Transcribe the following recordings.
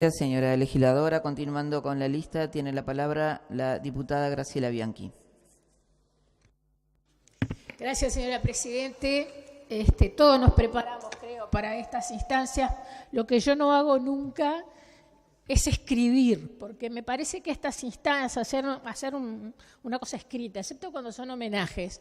Gracias, señora legisladora. Continuando con la lista, tiene la palabra la diputada Graciela Bianchi. Gracias, señora Presidente. Todos nos preparamos, creo, para estas instancias. Lo que yo no hago nunca es escribir, porque me parece que estas instancias, hacer una cosa escrita, excepto cuando son homenajes,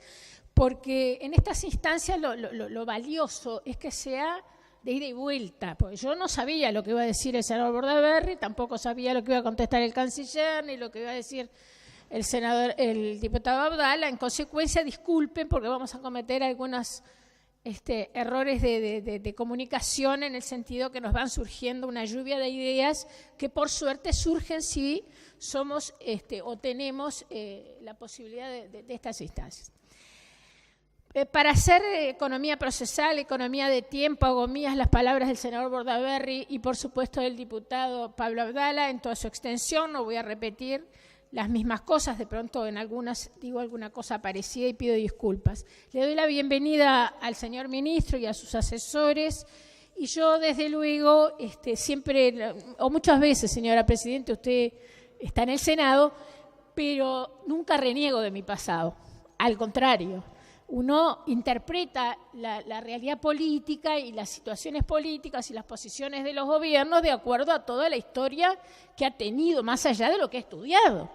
porque en estas instancias lo valioso es que sea de ida y vuelta, porque yo no sabía lo que iba a decir el senador Bordaberry, tampoco sabía lo que iba a contestar el canciller, ni lo que iba a decir el diputado Abdala. En consecuencia, disculpen porque vamos a cometer algunos errores de comunicación, en el sentido que nos van surgiendo una lluvia de ideas que por suerte surgen si somos o tenemos la posibilidad de estas instancias. Para hacer economía procesal, economía de tiempo, hago mías las palabras del senador Bordaberry y por supuesto del diputado Pablo Abdala en toda su extensión. No voy a repetir las mismas cosas, de pronto en algunas digo alguna cosa parecida y pido disculpas. Le doy la bienvenida al señor ministro y a sus asesores, y yo desde luego siempre, o muchas veces, señora Presidenta, usted está en el Senado, pero nunca reniego de mi pasado, al contrario. Uno interpreta la realidad política y las situaciones políticas y las posiciones de los gobiernos de acuerdo a toda la historia que ha tenido, más allá de lo que ha estudiado.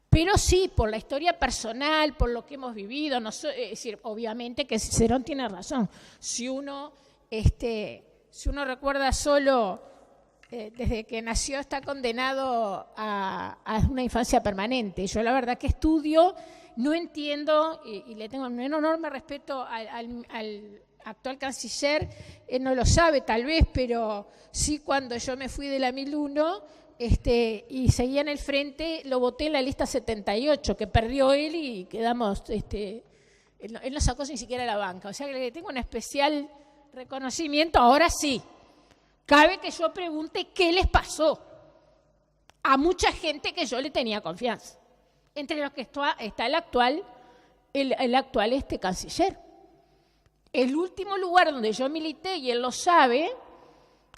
Pero sí, por la historia personal, por lo que hemos vivido, es decir, obviamente que Cicerón tiene razón. Si uno recuerda solo desde que nació, está condenado a una infancia permanente. Yo la verdad que estudio, no entiendo y le tengo un enorme respeto al actual canciller. Él no lo sabe tal vez, pero sí, cuando yo me fui de la 1001 y seguía en el frente, lo voté en la lista 78, que perdió él y quedamos, él no sacó ni siquiera la banca. O sea que le tengo un especial reconocimiento. Ahora sí, cabe que yo pregunte qué les pasó a mucha gente que yo le tenía confianza, entre los que está el actual canciller. El último lugar donde yo milité, y él lo sabe,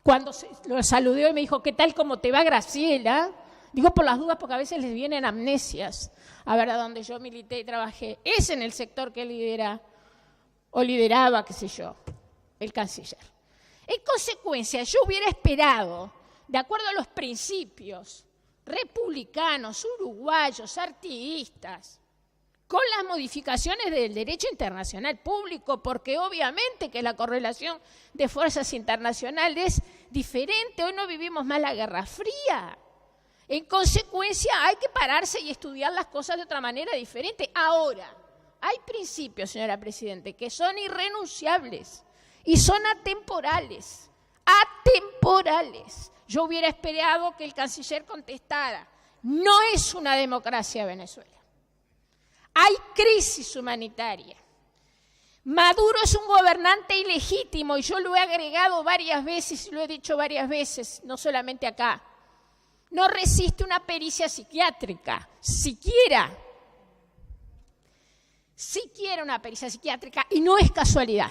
cuando lo saludé y me dijo, ¿qué tal, cómo te va, Graciela? Digo por las dudas, porque a veces les vienen amnesias. A ver, a donde yo milité y trabajé, es en el sector que lideraba, qué sé yo, el canciller. En consecuencia, yo hubiera esperado, de acuerdo a los principios republicanos, uruguayos, artiguistas, con las modificaciones del derecho internacional público, porque obviamente que la correlación de fuerzas internacionales es diferente. Hoy no vivimos más la Guerra Fría. En consecuencia, hay que pararse y estudiar las cosas de otra manera diferente. Ahora, hay principios, señora Presidente, que son irrenunciables y son atemporales. Atemporales. Yo hubiera esperado que el canciller contestara: no es una democracia Venezuela. Hay crisis humanitaria. Maduro es un gobernante ilegítimo, y yo lo he agregado varias veces y lo he dicho varias veces, no solamente acá. No resiste una pericia psiquiátrica, siquiera una pericia psiquiátrica, y no es casualidad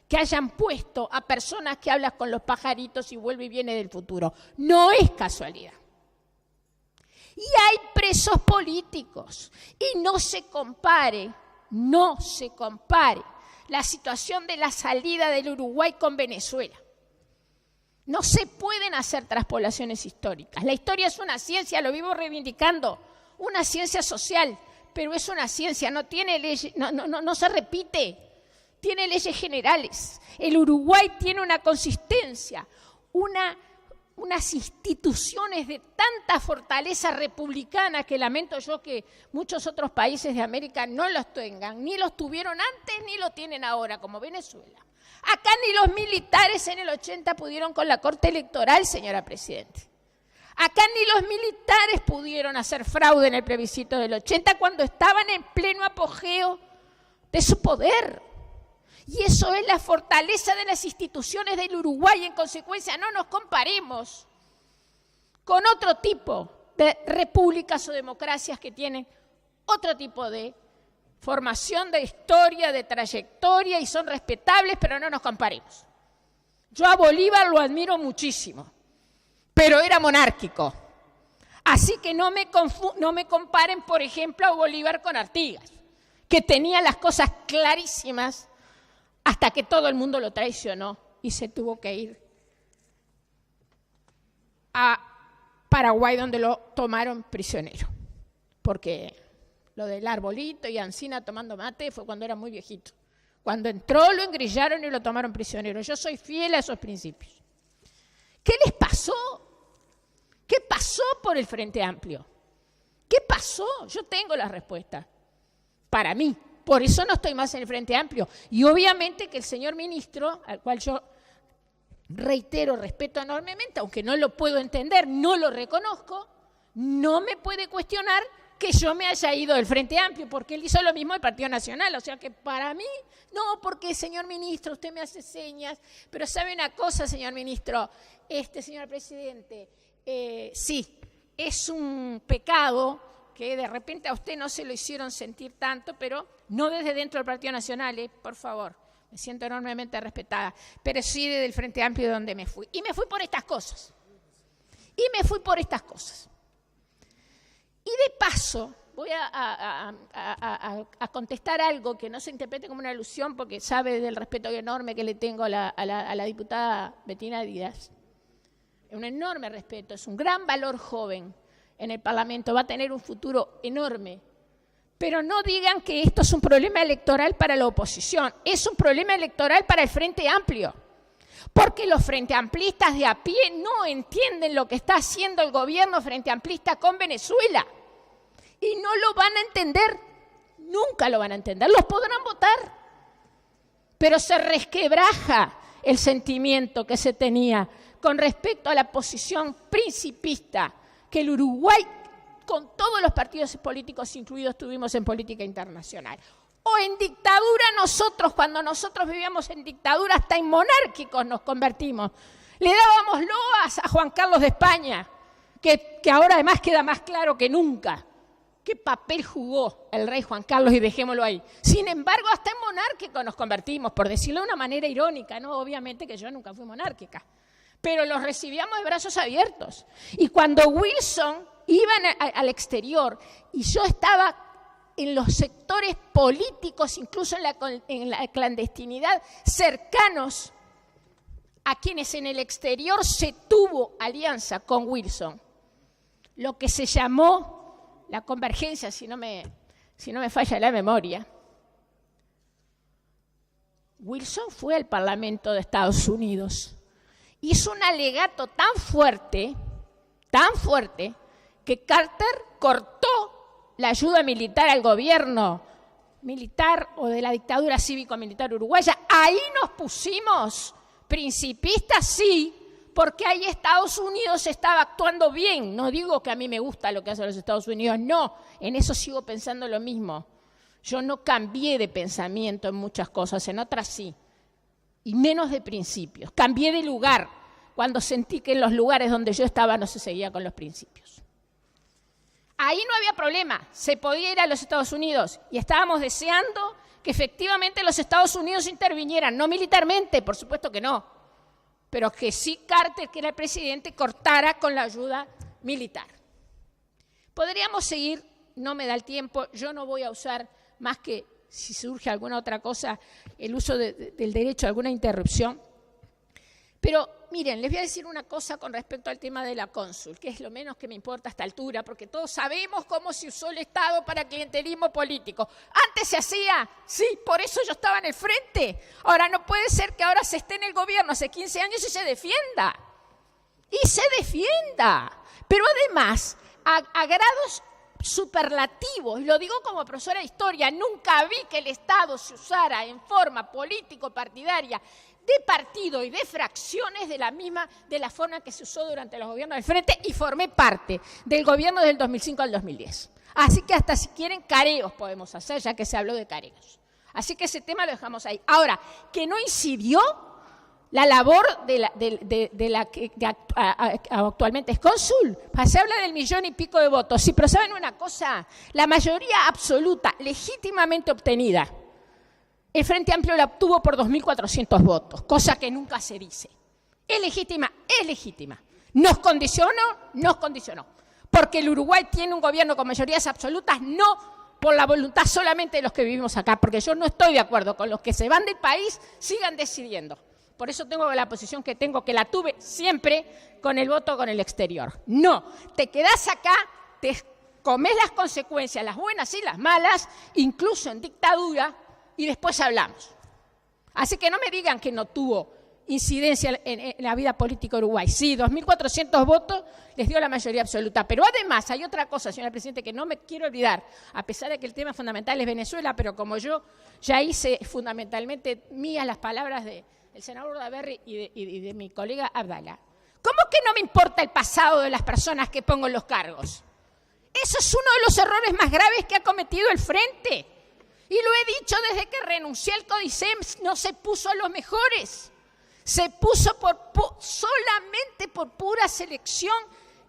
que hayan puesto a personas que hablan con los pajaritos y vuelve y viene del futuro. No es casualidad. Y hay presos políticos. Y no se compare la situación de la salida del Uruguay con Venezuela. No se pueden hacer traspolaciones históricas. La historia es una ciencia, lo vivo reivindicando, una ciencia social, pero es una ciencia, no tiene leyes, no se repite. Tiene leyes generales. El Uruguay tiene una consistencia, unas instituciones de tanta fortaleza republicana que lamento yo que muchos otros países de América no los tengan, ni los tuvieron antes ni lo tienen ahora, como Venezuela. Acá ni los militares en el 80 pudieron con la Corte Electoral, señora Presidente. Acá ni los militares pudieron hacer fraude en el plebiscito del 80 cuando estaban en pleno apogeo de su poder. Y eso es la fortaleza de las instituciones del Uruguay. En consecuencia, no nos comparemos con otro tipo de repúblicas o democracias que tienen otro tipo de formación, de historia, de trayectoria, y son respetables, pero no nos comparemos. Yo a Bolívar lo admiro muchísimo, pero era monárquico. Así que no me comparen, por ejemplo, a Bolívar con Artigas, que tenía las cosas clarísimas hasta que todo el mundo lo traicionó y se tuvo que ir a Paraguay, donde lo tomaron prisionero. Porque lo del arbolito y Ancina tomando mate fue cuando era muy viejito. Cuando entró lo engrillaron y lo tomaron prisionero. Yo soy fiel a esos principios. ¿Qué les pasó? ¿Qué pasó por el Frente Amplio? ¿Qué pasó? Yo tengo la respuesta. Para mí. Por eso no estoy más en el Frente Amplio. Y obviamente que el señor ministro, al cual yo reitero, respeto enormemente, aunque no lo puedo entender, no lo reconozco, no me puede cuestionar que yo me haya ido del Frente Amplio, porque él hizo lo mismo del Partido Nacional. O sea que para mí, no, porque señor ministro, usted me hace señas, pero ¿sabe una cosa, señor ministro? Señor presidente, sí, es un pecado que de repente a usted no se lo hicieron sentir tanto, pero no desde dentro del Partido Nacional, por favor, me siento enormemente respetada, pero sí desde el Frente Amplio de donde me fui. Y me fui por estas cosas. Y de paso, voy a contestar algo que no se interprete como una alusión, porque sabe del respeto enorme que le tengo a la diputada Bettina Díaz. Un enorme respeto, es un gran valor joven en el Parlamento, va a tener un futuro enorme. Pero no digan que esto es un problema electoral para la oposición, es un problema electoral para el Frente Amplio. Porque los frente amplistas de a pie no entienden lo que está haciendo el gobierno frente amplista con Venezuela. Y no lo van a entender, nunca lo van a entender. Los podrán votar, pero se resquebraja el sentimiento que se tenía con respecto a la posición principista que el Uruguay, con todos los partidos políticos incluidos, tuvimos en política internacional. O en dictadura nosotros, cuando nosotros vivíamos en dictadura, hasta en monárquicos nos convertimos. Le dábamos loas a Juan Carlos de España, que ahora además queda más claro que nunca qué papel jugó el rey Juan Carlos, y dejémoslo ahí. Sin embargo, hasta en monárquicos nos convertimos, por decirlo de una manera irónica, ¿no? Obviamente que yo nunca fui monárquica, pero los recibíamos de brazos abiertos. Y cuando Wilson iba al exterior y yo estaba en los sectores políticos, incluso en la clandestinidad, cercanos a quienes en el exterior se tuvo alianza con Wilson, lo que se llamó la convergencia, si no me falla la memoria. Wilson fue al Parlamento de Estados Unidos, hizo un alegato tan fuerte, que Carter cortó la ayuda militar al gobierno militar o de la dictadura cívico-militar uruguaya. Ahí nos pusimos principistas, sí, porque ahí Estados Unidos estaba actuando bien. No digo que a mí me gusta lo que hacen los Estados Unidos, no, en eso sigo pensando lo mismo. Yo no cambié de pensamiento en muchas cosas, en otras sí, y menos de principios. Cambié de lugar cuando sentí que en los lugares donde yo estaba no se seguía con los principios. Ahí no había problema, se podía ir a los Estados Unidos y estábamos deseando que efectivamente los Estados Unidos intervinieran, no militarmente, por supuesto que no, pero que sí Carter, que era el presidente, cortara con la ayuda militar. Podríamos seguir, no me da el tiempo, yo no voy a usar más que, si surge alguna otra cosa, el uso del derecho a alguna interrupción. Pero miren, les voy a decir una cosa con respecto al tema de la cónsul, que es lo menos que me importa a esta altura, porque todos sabemos cómo se usó el Estado para clientelismo político. Antes se hacía, sí, por eso yo estaba en el frente. Ahora no puede ser que ahora se esté en el gobierno hace 15 años y se defienda. Y se defienda. Pero además, a grados superlativos, y lo digo como profesora de historia, nunca vi que el Estado se usara en forma político-partidaria de partido y de fracciones de la forma que se usó durante los gobiernos del Frente, y formé parte del gobierno del 2005 al 2010. Así que hasta si quieren careos podemos hacer, ya que se habló de careos. Así que ese tema lo dejamos ahí. Ahora, que no incidió la labor de la que actualmente es cónsul. Se habla del 1,5 millones de votos. Sí, pero ¿saben una cosa? La mayoría absoluta, legítimamente obtenida, el Frente Amplio la obtuvo por 2.400 votos, cosa que nunca se dice. ¿Es legítima? Es legítima. ¿Nos condicionó? Nos condicionó. Porque el Uruguay tiene un gobierno con mayorías absolutas, no por la voluntad solamente de los que vivimos acá, porque yo no estoy de acuerdo con los que se van del país, sigan decidiendo. Por eso tengo la posición que tengo, que la tuve siempre con el voto con el exterior. No, te quedás acá, te comés las consecuencias, las buenas y las malas, incluso en dictadura, y después hablamos. Así que no me digan que no tuvo incidencia en la vida política de Uruguay. Sí, 2.400 votos les dio la mayoría absoluta. Pero además hay otra cosa, señora Presidenta, que no me quiero olvidar, a pesar de que el tema fundamental es Venezuela, pero como yo ya hice fundamentalmente mías las palabras del senador Daverri y de mi colega Abdala. ¿Cómo que no me importa el pasado de las personas que pongo en los cargos? Eso es uno de los errores más graves que ha cometido el Frente. Y lo he dicho desde que renuncié al CODICEM, no se puso a los mejores. Se puso solamente por pura selección,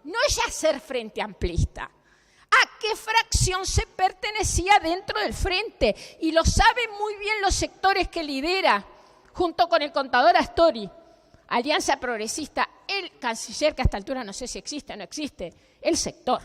no es ya ser frente amplista. ¿A qué fracción se pertenecía dentro del Frente? Y lo saben muy bien los sectores que lidera, junto con el contador Astori, Alianza Progresista, el canciller, que a esta altura no sé si existe o no existe, el sector,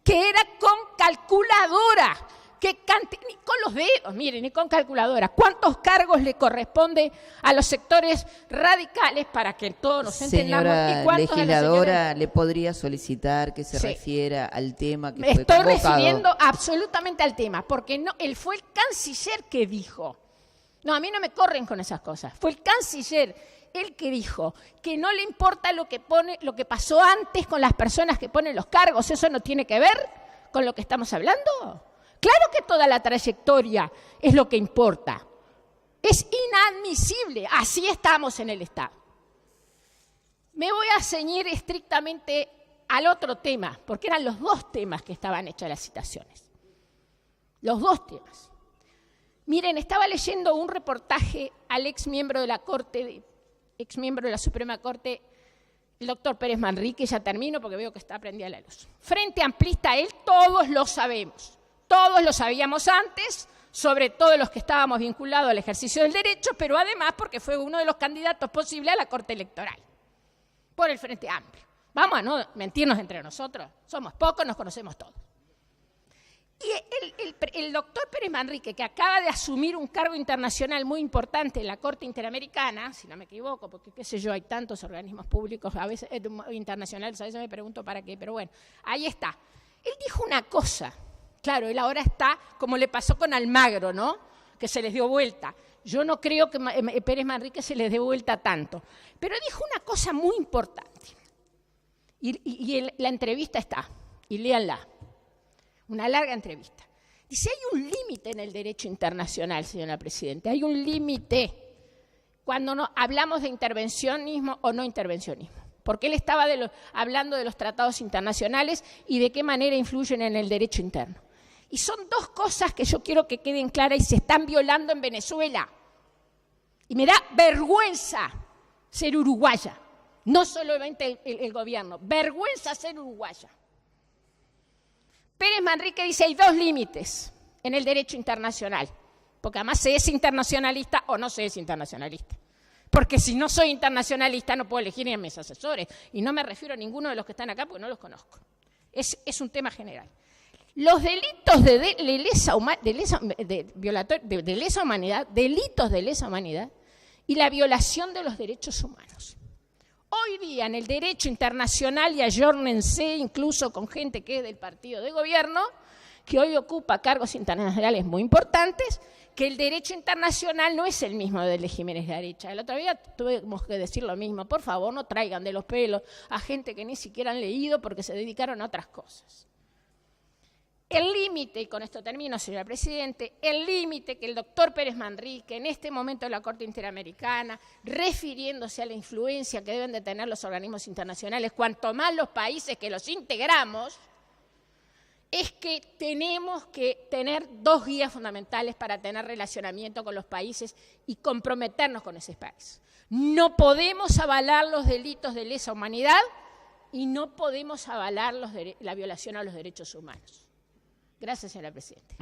que era con calculadora, ni con los dedos, miren, ni con calculadora. ¿Cuántos cargos le corresponde a los sectores radicales para que todos nos entendamos? Señora legisladora, ¿le podría solicitar que se refiera al tema que me fue estoy convocado? refiriendo absolutamente al tema, porque no, él fue el canciller que dijo. No, a mí no me corren con esas cosas. Fue el canciller el que dijo que no le importa lo que pasó antes con las personas que ponen los cargos. ¿Eso no tiene que ver con lo que estamos hablando? Claro que toda la trayectoria es lo que importa. Es inadmisible. Así estamos en el Estado. Me voy a ceñir estrictamente al otro tema, porque eran los dos temas que estaban hechas las citaciones. Los dos temas. Miren, estaba leyendo un reportaje al ex miembro de la Suprema Corte, el doctor Pérez Manrique. Ya termino porque veo que está prendida la luz. Frente amplista, él todos lo sabemos. Todos lo sabíamos antes, sobre todo los que estábamos vinculados al ejercicio del derecho, pero además porque fue uno de los candidatos posibles a la Corte Electoral, por el Frente Amplio. Vamos a no mentirnos entre nosotros, somos pocos, nos conocemos todos. Y el doctor Pérez Manrique, que acaba de asumir un cargo internacional muy importante en la Corte Interamericana, si no me equivoco, porque qué sé yo, hay tantos organismos públicos, a veces internacionales, a veces me pregunto para qué, pero bueno, ahí está. Él dijo una cosa. Claro, él ahora está, como le pasó con Almagro, ¿no? Que se les dio vuelta. Yo no creo que Pérez Manrique se les dé vuelta tanto. Pero dijo una cosa muy importante. La entrevista está, y léanla. Una larga entrevista. Dice, hay un límite en el derecho internacional, señora Presidenta. Hay un límite cuando hablamos de intervencionismo o no intervencionismo. Porque él estaba hablando de los tratados internacionales y de qué manera influyen en el derecho interno. Y son dos cosas que yo quiero que queden claras y se están violando en Venezuela. Y me da vergüenza ser uruguaya, no solamente el gobierno, vergüenza ser uruguaya. Pérez Manrique dice hay dos límites en el derecho internacional, porque además se es internacionalista o no se es internacionalista. Porque si no soy internacionalista no puedo elegir ni a mis asesores. Y no me refiero a ninguno de los que están acá porque no los conozco. Es un tema general. Los delitos de lesa humanidad, delitos de lesa humanidad y la violación de los derechos humanos. Hoy día en el derecho internacional, y ayórnense incluso con gente que es del partido de gobierno, que hoy ocupa cargos internacionales muy importantes, que el derecho internacional no es el mismo del de Jiménez de Arecha. El otro día tuvimos que decir lo mismo. Por favor, no traigan de los pelos a gente que ni siquiera han leído porque se dedicaron a otras cosas. El límite, y con esto termino, señora Presidente, el límite que el doctor Pérez Manrique, en este momento de la Corte Interamericana, refiriéndose a la influencia que deben de tener los organismos internacionales, cuanto más los países que los integramos, es que tenemos que tener dos guías fundamentales para tener relacionamiento con los países y comprometernos con ese país. No podemos avalar los delitos de lesa humanidad y no podemos avalar la violación a los derechos humanos. Gracias, señora Presidenta.